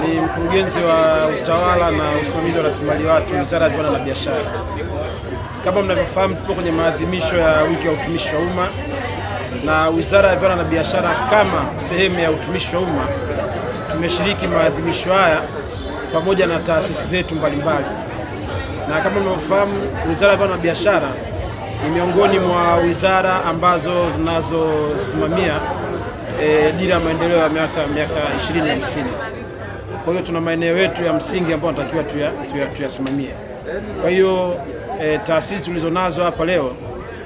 ni mkurugenzi wa utawala na usimamizi wa rasilimali watu, Wizara ya Viwanda na Biashara. Kama mnavyofahamu, tupo kwenye maadhimisho ya wiki ya utumishi wa umma, na Wizara ya Viwanda na Biashara kama sehemu ya utumishi wa umma tumeshiriki maadhimisho haya pamoja na taasisi zetu mbalimbali. Na kama mnavyofahamu, Wizara ya Viwanda na Biashara ni miongoni mwa wizara ambazo zinazosimamia dira ya maendeleo ya miaka 2050. Kwa hiyo tuna maeneo yetu ya msingi ambayo tunatakiwa tuyasimamie. Kwa hiyo taasisi tulizonazo hapa leo,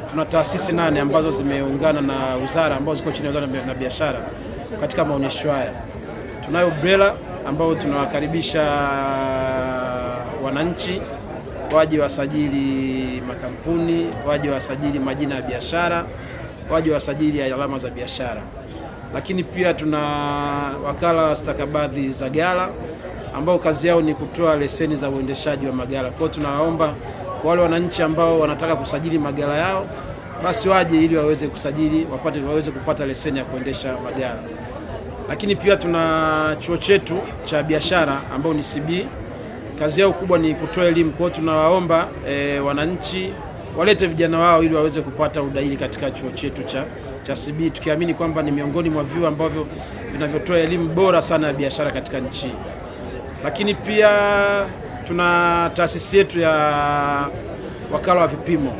tuna taasisi 8 ambazo zimeungana na wizara ambazo ziko chini ya Wizara ya Biashara katika maonyesho haya. Tunayo BRELA ambao tunawakaribisha wananchi waje wasajili makampuni, waje wasajili majina ya biashara, waje wasajili alama za biashara. Lakini pia tuna wakala wa stakabadhi za ghala ambao kazi yao ni kutoa leseni za uendeshaji wa maghala. Kwa hiyo tunawaomba wale wananchi ambao wanataka kusajili maghala yao basi waje ili waweze kusajili, waweze kupata leseni ya kuendesha maghala. Lakini pia tuna chuo chetu cha biashara ambao ni CB. Kazi yao kubwa ni kutoa elimu. Kwa hiyo tunawaomba wananchi walete vijana wao ili waweze kupata udahili katika chuo chetu cha CB, tukiamini kwamba ni miongoni mwa vyuo ambavyo vinavyotoa elimu bora sana ya biashara katika nchi. Lakini pia tuna taasisi yetu ya wakala wa vipimo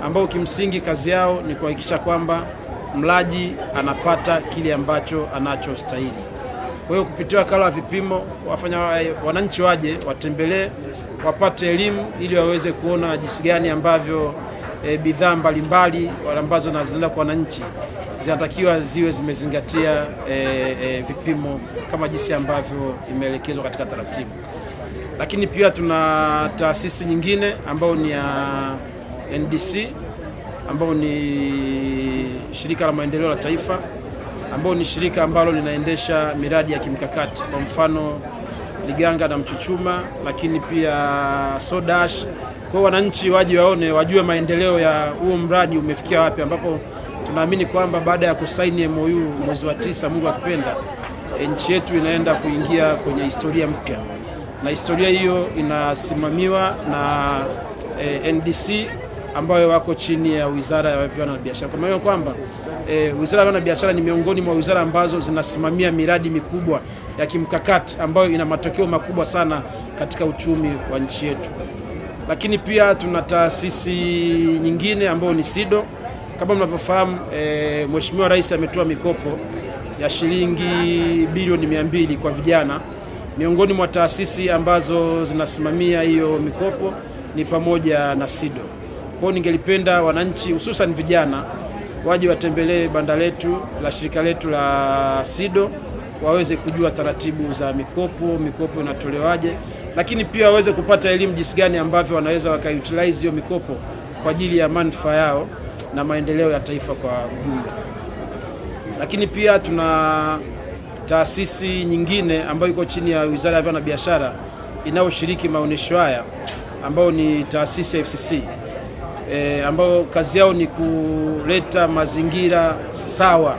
ambao kimsingi kazi yao ni kuhakikisha kwamba mlaji anapata kile ambacho anachostahili. Kwa hiyo kupitia wakala wa vipimo, wananchi waje watembelee, wapate elimu ili waweze kuona jinsi gani ambavyo bidhaa mbalimbali ambazo zinaenda kwa wananchi zinatakiwa ziwe zimezingatia vipimo kama jinsi ambavyo imeelekezwa katika taratibu. Lakini pia tuna taasisi nyingine ambao ni ya NDC ambao ni shirika la maendeleo la taifa, ambao ni shirika ambalo linaendesha miradi ya kimkakati, kwa mfano Liganga na Mchuchuma, lakini pia Sodash. Kwa wananchi waje waone, wajue maendeleo ya huo mradi umefikia wapi, ambapo tunaamini kwamba baada ya kusaini MOU mwezi wa 9, Mungu akipenda, nchi yetu inaenda kuingia kwenye historia mpya, na historia hiyo inasimamiwa na NDC ambayo wako chini ya Wizara ya Viwanda na Biashara. Kwa maana kwamba Wizara ya Viwanda na Biashara ni miongoni mwa wizara ambazo zinasimamia miradi mikubwa ya kimkakati ambayo ina matokeo makubwa sana katika uchumi wa nchi yetu. Lakini pia tuna taasisi nyingine ambayo ni SIDO. Kama mnavyofahamu, Mheshimiwa Rais ametoa mikopo ya shilingi bilioni 200 kwa vijana. Miongoni mwa taasisi ambazo zinasimamia hiyo mikopo ni pamoja na SIDO. Kwa hiyo ningelipenda wananchi hususan vijana waje watembelee banda letu la shirika letu la SIDO, waweze kujua taratibu za mikopo inatolewaje, lakini pia waweze kupata elimu jinsi gani ambavyo wanaweza wakautilize hiyo mikopo kwa ajili ya manufaa yao na maendeleo ya taifa kwa ujumla. Lakini pia tuna taasisi nyingine ambayo iko chini ya Wizara ya Viwanda na Biashara inayoshiriki maonyesho haya, ambao ni taasisi ya FCC, ambao kazi yao ni kuleta mazingira sawa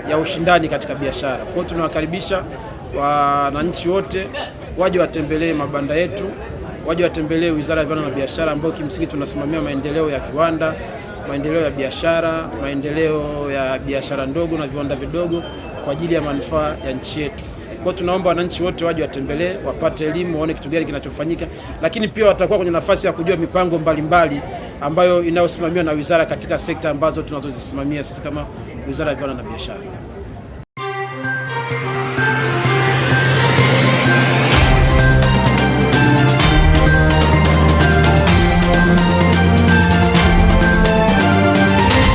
ya ushindani katika biashara. Kwa hiyo tunawakaribisha wananchi wote waje watembelee mabanda yetu, waje watembelee Wizara ya Viwanda na Biashara, ambao kimsingi tunasimamia maendeleo ya viwanda, maendeleo ya biashara, maendeleo ya biashara ndogo na viwanda vidogo kwa ajili ya manufaa ya nchi yetu. Kwa hiyo tunaomba wananchi wote waje watembelee, wapate elimu, waone kitu gani kinachofanyika, lakini pia watakuwa kwenye nafasi ya kujua mipango mbalimbali ambayo inayosimamiwa na wizara katika sekta ambazo tunazozisimamia sisi kama Wizara ya Viwanda na Biashara.